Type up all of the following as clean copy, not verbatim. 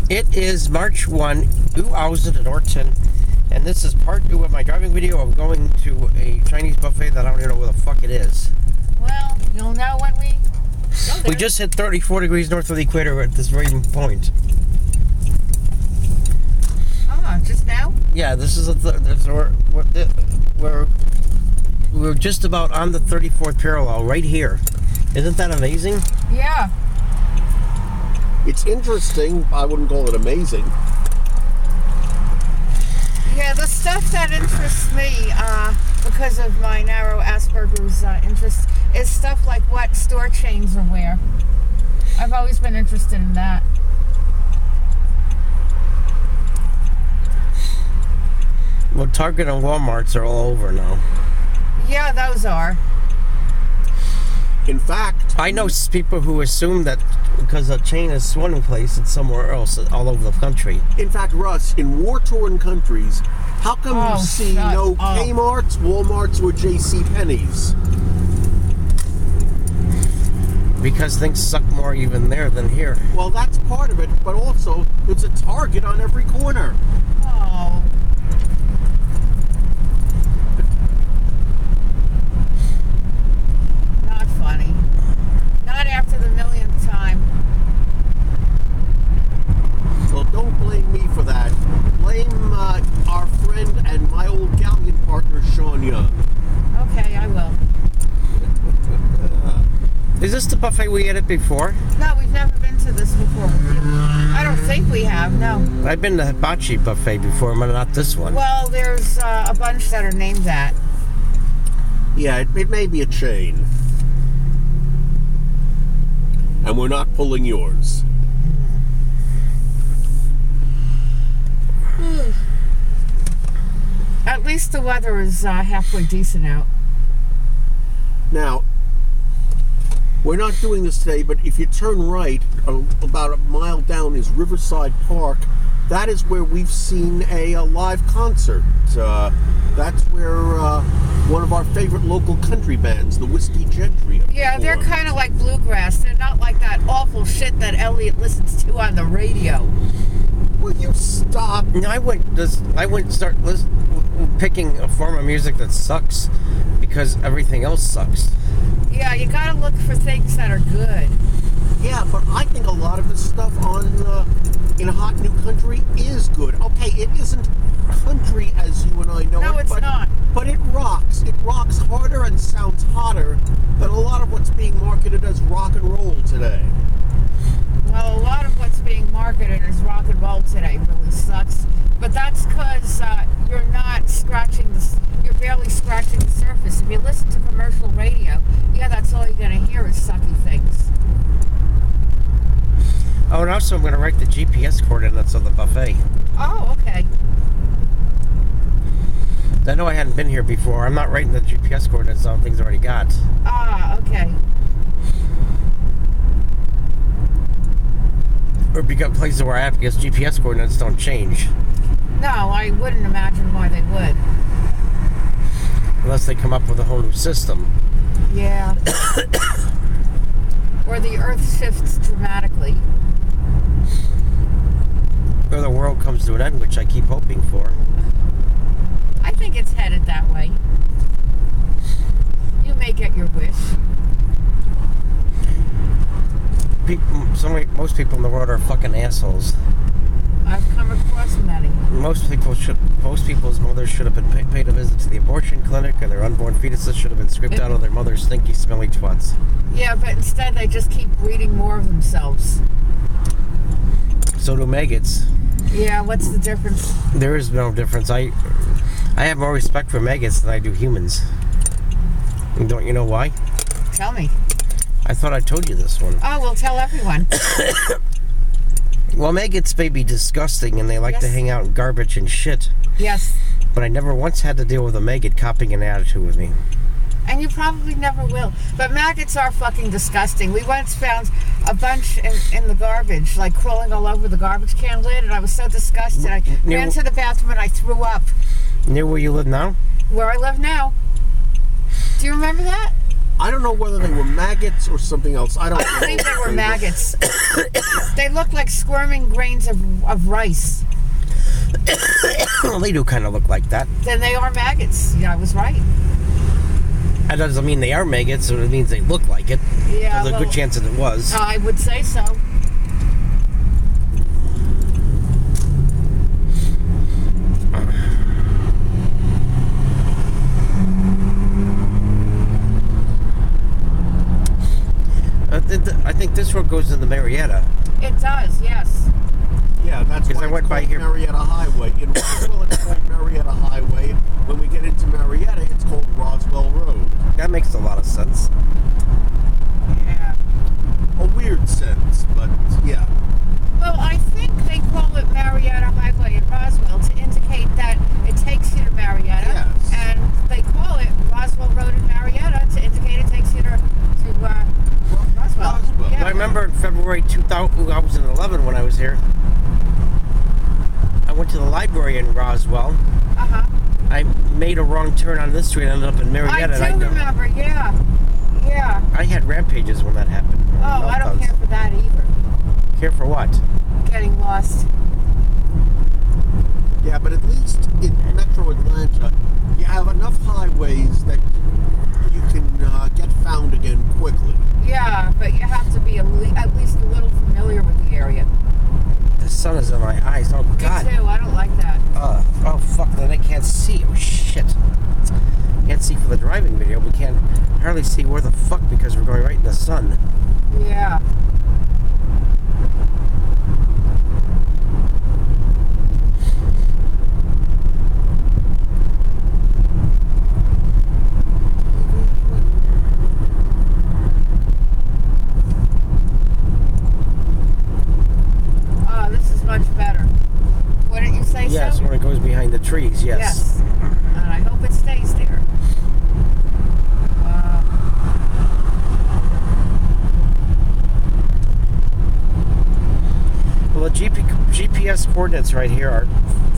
It is March 1, 2014, and this is part 2 of my driving video of going to a Chinese buffet that I don't even know where the fuck it is. Well, you'll know when we go there. We just hit 34 degrees north of the equator at this very point. Just now? Yeah, this is we're just about on the 34th parallel right here. Isn't that amazing? Yeah. It's interesting. I wouldn't call it amazing. Yeah, the stuff that interests me, because of my narrow Asperger's interest, is stuff like what store chains are where. I've always been interested in that. Well, Target and Walmarts are all over now. Yeah, those are. In fact, I know people who assume that because a chain is one place, it's somewhere else, all over the country. In fact, Russ, in war-torn countries, how come you see no Kmart's, Walmart's, or JCPenney's? Because things suck more even there than here. Well, that's part of it, but also there's a Target on every corner. Oh. Not funny. Not after the millionth time. Well, don't blame me for that. Blame our friend and my old galleon partner, Sean Young. Okay, I will. Is this the buffet we ate at before? No, we've never been to this before. I don't think we have, no. I've been to the Hibachi buffet before, but not this one. Well, there's a bunch that are named that. Yeah, it may be a chain. And we're not pulling yours. At least the weather is halfway decent out. Now, we're not doing this today, but if you turn right, about a mile down is Riverside Park. That is where we've seen a live concert. That's where one of our favorite local country bands, the Whiskey Gentry, Yeah, they're kind of like bluegrass. They're not like that awful shit that Elliot listens to on the radio. Will you stop? I wouldn't start picking a form of music that sucks because everything else sucks. Yeah, you gotta look for things that are good. Yeah, but I think a lot of the stuff on in Hot New Country is good. Okay, it isn't country as you and I know it. No, it's not. But it rocks. It rocks harder and sounds hotter than a lot of what's being marketed as rock and roll today. Well, a lot of what's being marketed as rock and roll today really sucks. But that's because you're not you're barely scratching the surface. If you listen to commercial radio, yeah, that's all you're going to hear is sucky things. Oh, and also I'm going to write the GPS coordinates of the buffet. Oh, okay. I know I hadn't been here before. I'm not writing the GPS coordinates on things I already got. Ah, okay. Or because places where I have, because GPS coordinates don't change. No, I wouldn't imagine why they would. Unless they come up with a whole new system. Yeah. Or the Earth shifts dramatically. Or the world comes to an end, which I keep hoping for. I think it's headed that way. You may get your wish. Most people in the world are fucking assholes. I've come across many. Most people's mothers should have been paid a visit to the abortion clinic, and their unborn fetuses should have been scraped out of their mother's stinky, smelly twats. Yeah, but instead they just keep breeding more of themselves. So do maggots. Yeah, what's the difference? There is no difference. I have more respect for maggots than I do humans. And don't you know why? Tell me. I thought I told you this one. Oh, well, tell everyone. Well, maggots may be disgusting and they like to hang out in garbage and shit. Yes. But I never once had to deal with a maggot copying an attitude with me. And you probably never will. But maggots are fucking disgusting. We once found a bunch in the garbage, like crawling all over the garbage can lid, and I was so disgusted. I ran to the bathroom and I threw up. Near where you live now? Where I live now. Do you remember that? I don't know whether they were maggots or something else. I don't know. I believe they were maggots. They look like squirming grains of rice. Well, they do kind of look like that. Then they are maggots. Yeah, I was right. That doesn't mean they are maggots, so it means they look like it. Yeah, There's a good chance that it was. I would say so. I think this road goes into Marietta. It does, yes. Yeah, that's why I went it's by called here. Marietta Highway. In Roswell, it's called Marietta Highway. When we get into Marietta, it's called Roswell Road. That makes a lot of sense. Yeah. A weird sense, but yeah. Well, I think they call it Marietta Highway in Roswell to indicate that it takes you to Marietta. Yes. And they call it Roswell Road in Marietta to indicate it takes you to Roswell. Yeah. I remember in February 2011 when I was here, I went to the library in Roswell. Uh-huh. I made a wrong turn on this street and ended up in Marietta. I do remember, yeah. Yeah. I had rampages when that happened. Oh, I don't care for that either. Care for what? Getting lost. Yeah, but at least in Metro Atlanta, you have enough highways that you can get found again quickly. Yeah, but you have to be at least a little familiar with the area. The sun is in my eyes. Oh, God. Me too. I don't like that. Oh, fuck. Then I can't see. Oh, shit. Can't see for the driving video. We can't hardly see where the fuck because we're going right in the sun. Yeah. Yes, when it goes behind the trees, yes. Yes. And I hope it stays there. Well, the GPS coordinates right here are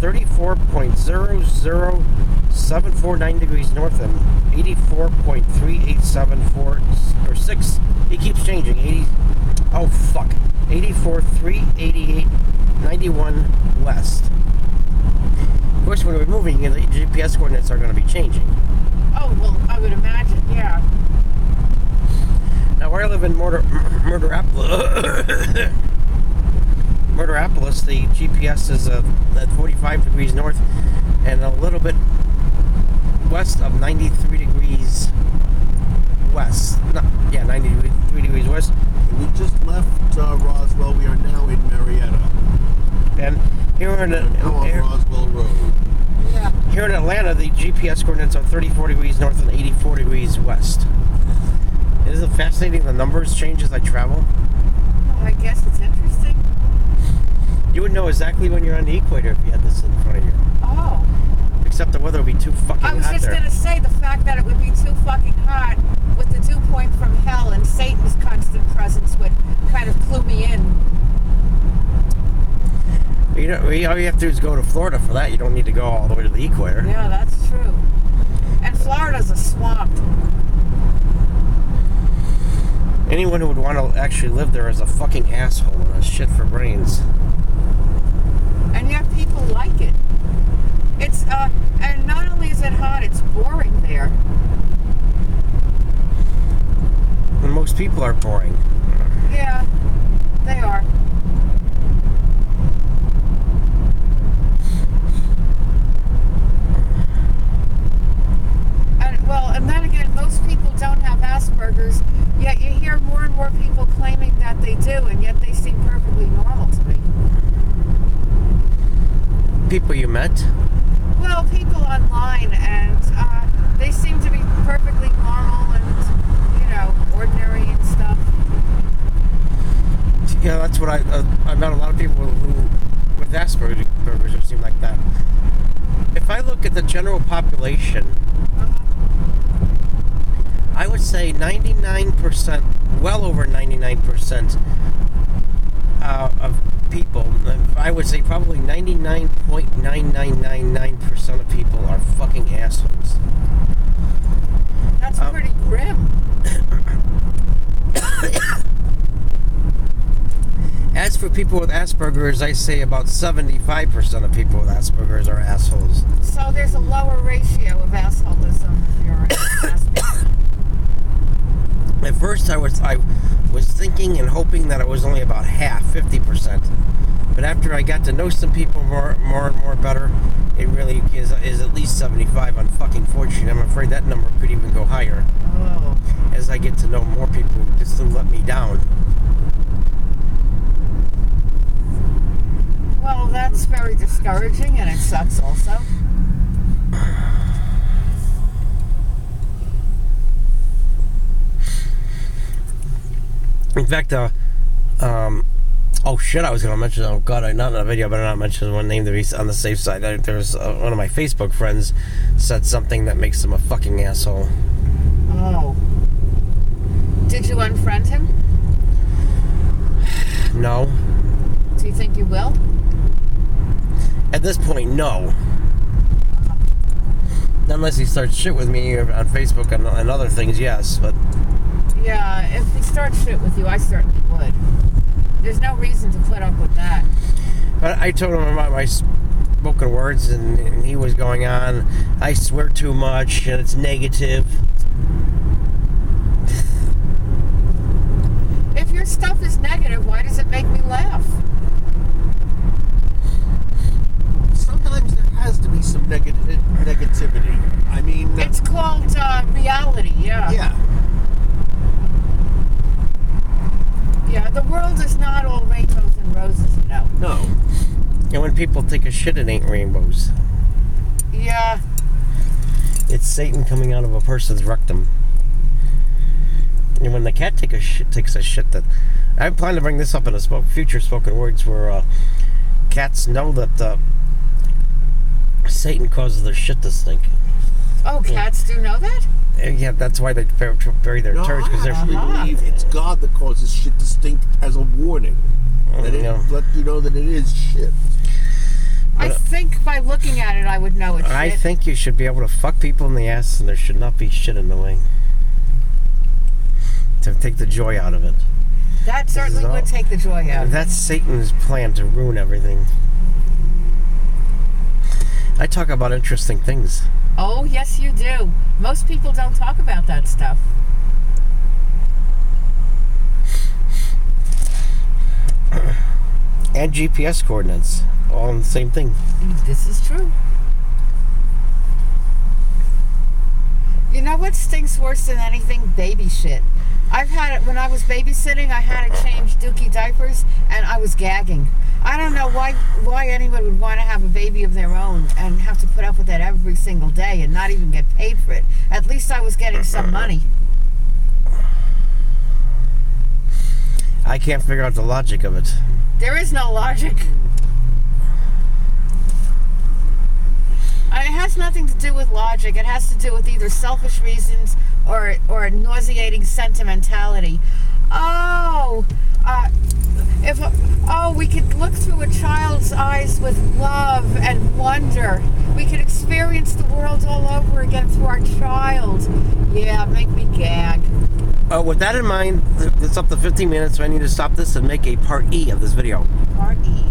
34.00749 degrees north and 84.3874 or 6. He keeps changing. 84.38891 west. Of course, when we're moving, the GPS coordinates are going to be changing. Oh, well, I would imagine, yeah. Now, where I live in Murderapolis, the GPS is at 45 degrees north and a little bit west of 93 degrees west. No, yeah, 93 degrees west. We just left Roswell. We are now in Marietta. And here in Roswell Road. Yeah. Here in Atlanta, the GPS coordinates are 34 degrees north and 84 degrees west. Isn't it fascinating the numbers change as I travel? Oh, I guess it's interesting. You would know exactly when you're on the equator if you had this in front of you. Oh. Except the weather would be too fucking hot there. I was just going to say the fact that it would be too fucking hot with the dew point from hell and Satan's constant presence would kind of clue me in. You know, all you have to do is go to Florida for that. You don't need to go all the way to the equator. Yeah, that's true. And Florida's a swamp. Anyone who would want to actually live there is a fucking asshole and a shit for brains. And yet people like it. It's, and not only is it hot, it's boring there. And most people are boring. Yeah, they are. And then again, most people don't have Asperger's, yet you hear more and more people claiming that they do, and yet they seem perfectly normal to me. People you met? Well, people online, and they seem to be perfectly normal and, ordinary and stuff. Yeah, that's what I met a lot of people who with Asperger's who seem like that. If I look at the general population, I would say 99%, well over 99% of people, I would say probably 99.9999% of people are fucking assholes. That's pretty grim. as for people with Asperger's, I say about 75% of people with Asperger's are assholes. So there's a lower ratio of assholism if you're an Asperger's. At first, I was thinking and hoping that it was only about half, 50%. But after I got to know some people more and more better, it really is at least 75. Unfortunately, I'm afraid that number could even go higher. Oh. As I get to know more people who just let me down. Well, that's very discouraging, and it sucks also. In fact, oh shit, I was going to mention, oh god, not in a video, but I'm not mentioning one name to be on the safe side. There's one of my Facebook friends said something that makes him a fucking asshole. Oh. Did you unfriend him? No. Do you think you will? At this point, no. Unless he starts shit with me on Facebook and other things, yes, but... Yeah, if he starts shit with you, I certainly would. There's no reason to put up with that. But I told him about my spoken words, and he was going on, I swear too much, and it's negative. If your stuff is negative, why does it make me laugh? Sometimes there has to be some negativity. I mean... It's called reality, yeah. Yeah. Yeah, the world is not all rainbows and roses, you know. No. And when people take a shit, it ain't rainbows. Yeah. It's Satan coming out of a person's rectum. And when the cat takes a shit, that I plan to bring this up in a future spoken words where cats know that Satan causes their shit to stink. Oh, cats do know that? Yeah, that's why they bury their turds, because I they're... actually believe it's God that causes shit to stink as a warning. That it let you know that it is shit. I think by looking at it, I would know it's shit. I think you should be able to fuck people in the ass, and there should not be shit in the way. To take the joy out of it. That certainly would take the joy out of it. That's Satan's plan to ruin everything. I talk about interesting things. Oh, yes, you do. Most people don't talk about that stuff. And GPS coordinates. All in the same thing. This is true. You know what stinks worse than anything? Baby shit. I've had it when I was babysitting. I had to change Dookie diapers, and I was gagging. I don't know why anyone would want to have a baby of their own and have to put up with that every single day and not even get paid for it. At least I was getting some money. I can't figure out the logic of it. There is no logic. It has nothing to do with logic. It has to do with either selfish reasons or nauseating sentimentality. We could look through a child's eyes with love and wonder. We could experience the world all over again through our child. Yeah, make me gag. With that in mind, it's up to 15 minutes, so I need to stop this and make a part E of this video. Part E.